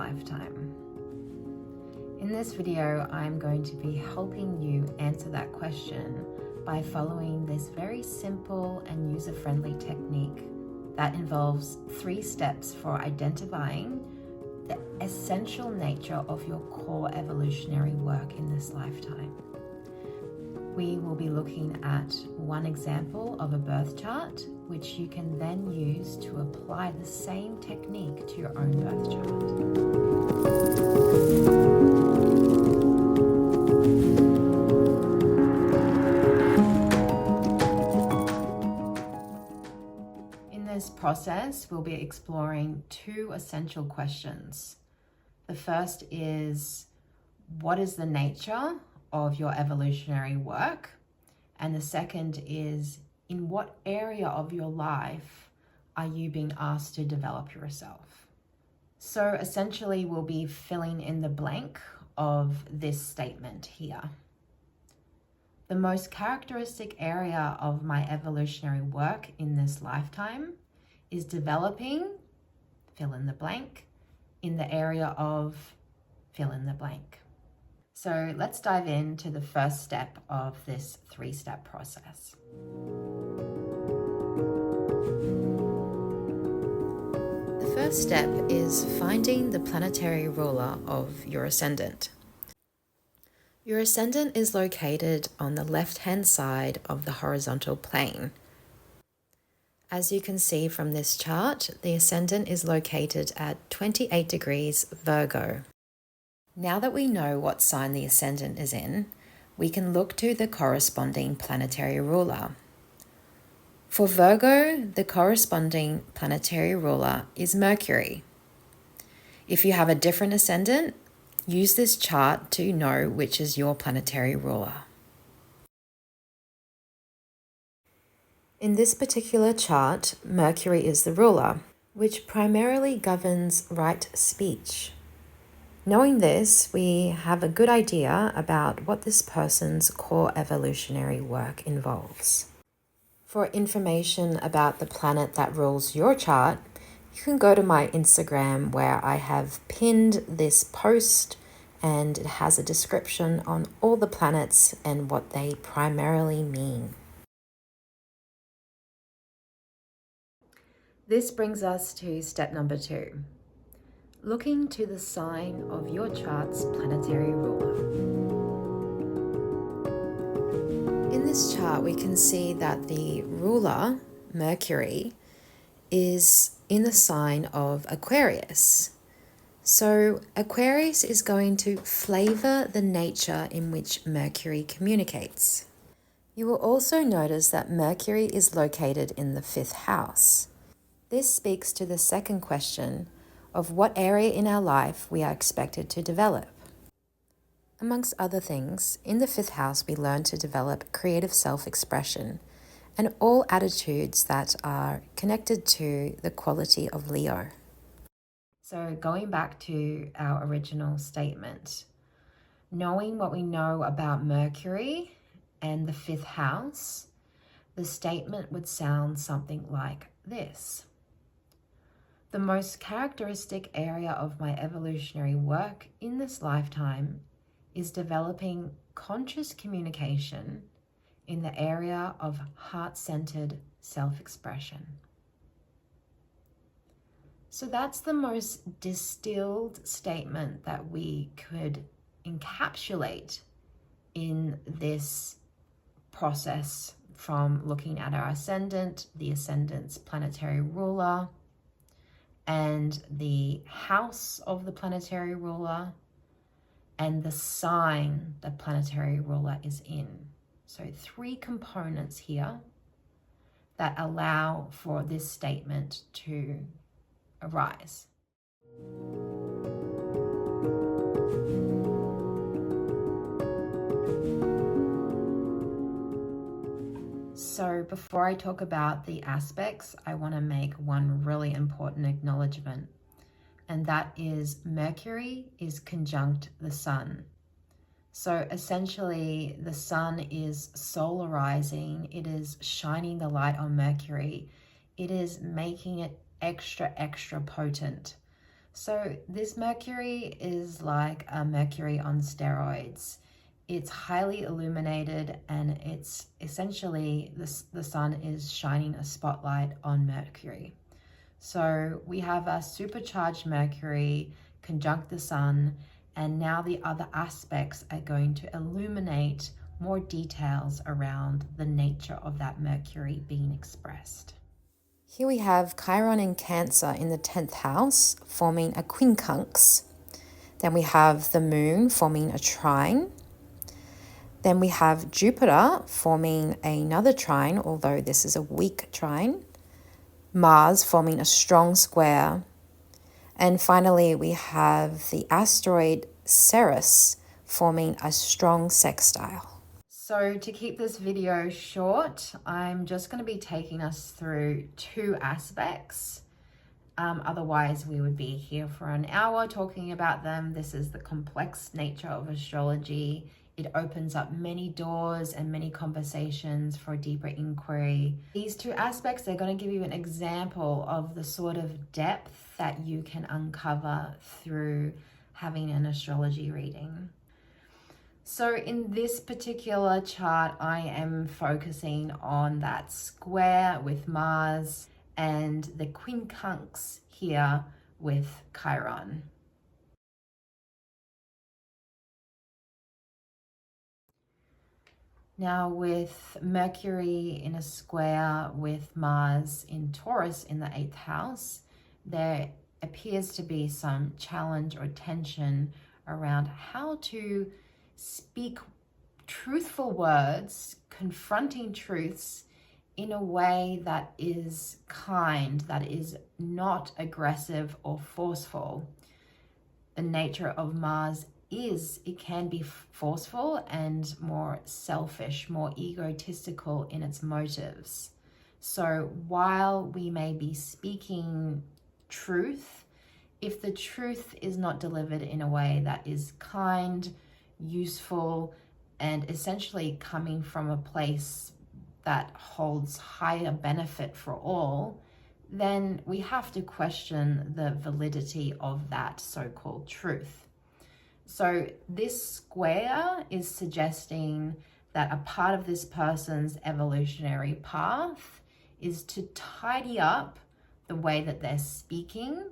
lifetime? In this video, I'm going to be helping you answer that question by following this very simple and user-friendly technique that involves 3 steps for identifying the essential nature of your core evolutionary work in this lifetime. We will be looking at one example of a birth chart, which you can then use to apply the same technique to your own birth chart. In this process, we'll be exploring 2 essential questions. The first is, what is the nature of your evolutionary work? And the second is, in what area of your life are you being asked to develop yourself? So essentially, we'll be filling in the blank of this statement here. The most characteristic area of my evolutionary work in this lifetime is developing, fill in the blank, in the area of fill in the blank. So let's dive into the first step of this 3-step process. The first step is finding the planetary ruler of your ascendant. Your ascendant is located on the left-hand side of the horizontal plane. As you can see from this chart, the ascendant is located at 28 degrees Virgo. Now that we know what sign the ascendant is in, we can look to the corresponding planetary ruler. For Virgo, the corresponding planetary ruler is Mercury. If you have a different ascendant, use this chart to know which is your planetary ruler. In this particular chart, Mercury is the ruler, which primarily governs right speech. Knowing this, we have a good idea about what this person's core evolutionary work involves. For information about the planet that rules your chart, you can go to my Instagram where I have pinned this post, and it has a description on all the planets and what they primarily mean. This brings us to step number 2. Looking to the sign of your chart's planetary ruler. In this chart, we can see that the ruler, Mercury, is in the sign of Aquarius. So Aquarius is going to flavor the nature in which Mercury communicates. You will also notice that Mercury is located in the 5th house. This speaks to the second question of what area in our life we are expected to develop. Amongst other things, in the 5th house, we learn to develop creative self-expression and all attitudes that are connected to the quality of Leo. So going back to our original statement, knowing what we know about Mercury and the 5th house, the statement would sound something like this. The most characteristic area of my evolutionary work in this lifetime is developing conscious communication in the area of heart-centered self-expression. So that's the most distilled statement that we could encapsulate in this process, from looking at our ascendant, the ascendant's planetary ruler, and the house of the planetary ruler, and the sign the planetary ruler is in. So 3 components here that allow for this statement to arise. So before I talk about the aspects, I want to make one really important acknowledgement, and that is Mercury is conjunct the Sun. So essentially, the Sun is solarizing, it is shining the light on Mercury, it is making it extra potent. So this Mercury is like a Mercury on steroids. It's highly illuminated, and it's essentially the sun is shining a spotlight on Mercury. So we have a supercharged Mercury conjunct the sun, and now the other aspects are going to illuminate more details around the nature of that Mercury being expressed. Here we have Chiron in Cancer in the 10th house, forming a quincunx. Then we have the moon forming a trine. Then we have Jupiter forming another trine, although this is a weak trine. Mars forming a strong square. And finally, we have the asteroid Ceres forming a strong sextile. So to keep this video short, I'm just going to be taking us through two aspects. Otherwise, we would be here for an hour talking about them. This is the complex nature of astrology. It opens up many doors and many conversations for deeper inquiry. These two aspects, they're going to give you an example of the sort of depth that you can uncover through having an astrology reading. So in this particular chart, I am focusing on that square with Mars and the quincunx here with Chiron. Now with Mercury in a square with Mars in Taurus in the 8th house, there appears to be some challenge or tension around how to speak truthful words, confronting truths in a way that is kind, that is not aggressive or forceful. The nature of Mars is, it can be forceful and more selfish, more egotistical in its motives. So while we may be speaking truth, if the truth is not delivered in a way that is kind, useful, and essentially coming from a place that holds higher benefit for all, then we have to question the validity of that so-called truth. So this square is suggesting that a part of this person's evolutionary path is to tidy up the way that they're speaking,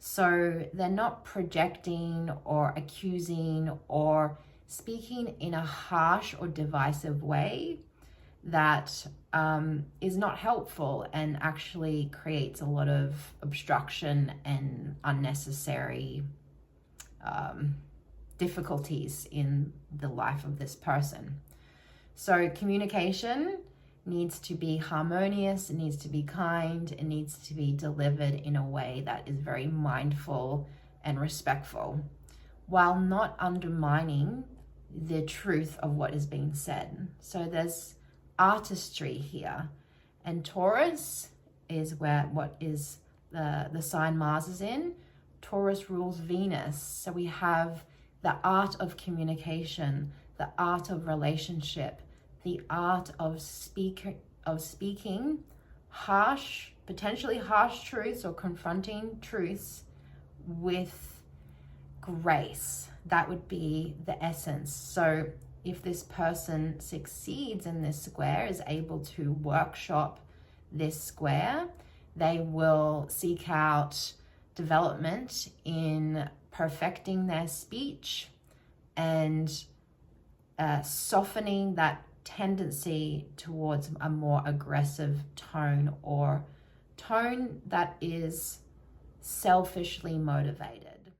so they're not projecting or accusing or speaking in a harsh or divisive way that is not helpful and actually creates a lot of obstruction and unnecessary difficulties in the life of this person. So communication needs to be harmonious, it needs to be kind, it needs to be delivered in a way that is very mindful and respectful, while not undermining the truth of what is being said. So there's artistry here, and Taurus is what is the sign Mars is in. Taurus rules Venus, so we have the art of communication, the art of relationship, the art of speaking harsh, potentially harsh truths or confronting truths with grace. That would be the essence. So if this person succeeds in this square, is able to workshop this square, they will seek out development in perfecting their speech and softening that tendency towards a more aggressive tone, or tone that is selfishly motivated.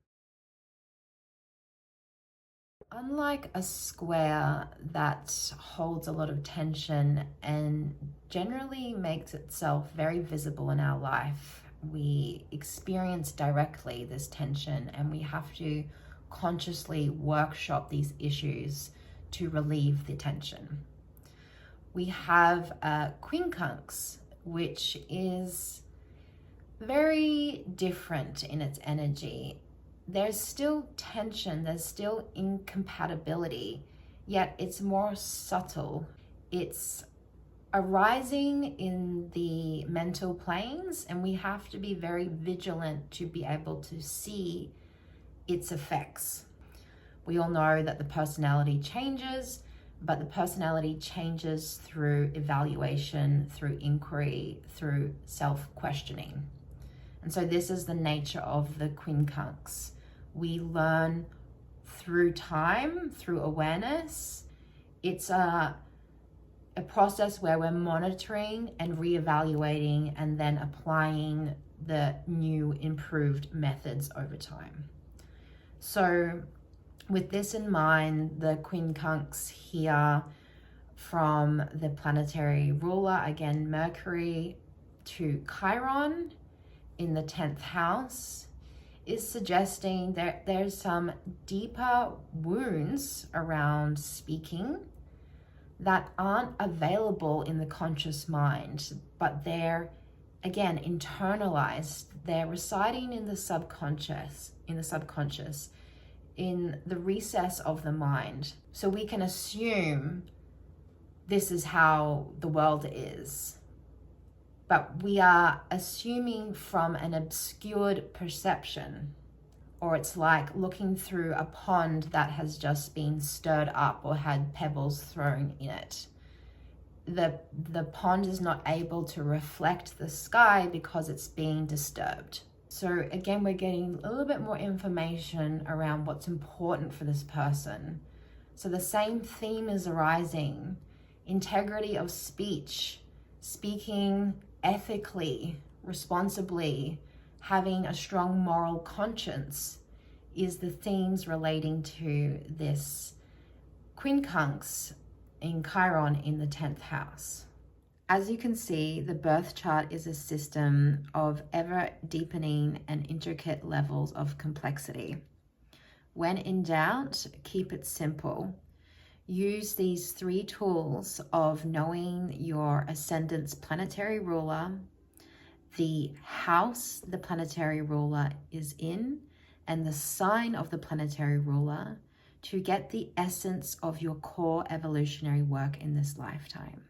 Unlike a square that holds a lot of tension and generally makes itself very visible in our life, we experience directly this tension, and we have to consciously workshop these issues to relieve the tension. We have a quincunx, which is very different in its energy. There's still tension, there's still incompatibility, yet it's more subtle. It's arising in the mental planes, and we have to be very vigilant to be able to see its effects. We all know that the personality changes, but the personality changes through evaluation, through inquiry, through self-questioning. And so this is the nature of the quincunx. We learn through time, through awareness. It's a process where we're monitoring and reevaluating and then applying the new improved methods over time. So with this in mind, the quincunx here from the planetary ruler, again, Mercury to Chiron in the 10th house, is suggesting that there's some deeper wounds around speaking that aren't available in the conscious mind, but they're, again, internalized. They're residing in the subconscious, in the recess of the mind. So we can assume this is how the world is, but we are assuming from an obscured perception, or it's like looking through a pond that has just been stirred up or had pebbles thrown in it. The pond is not able to reflect the sky because it's being disturbed. So again, we're getting a little bit more information around what's important for this person. So the same theme is arising: integrity of speech, speaking ethically, responsibly, having a strong moral conscience is the themes relating to this quincunx in Chiron in the 10th house. As you can see, the birth chart is a system of ever deepening and intricate levels of complexity. When in doubt, keep it simple. Use these 3 tools of knowing your ascendant's planetary ruler, the house the planetary ruler is in, and the sign of the planetary ruler to get the essence of your core evolutionary work in this lifetime.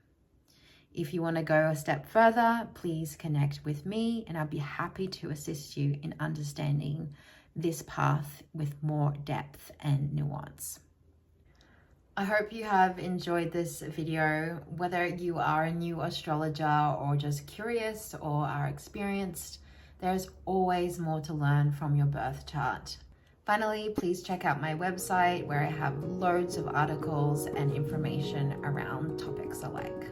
If you want to go a step further, please connect with me and I'll be happy to assist you in understanding this path with more depth and nuance. I hope you have enjoyed this video. Whether you are a new astrologer or just curious or are experienced, there's always more to learn from your birth chart. Finally, please check out my website where I have loads of articles and information around topics alike.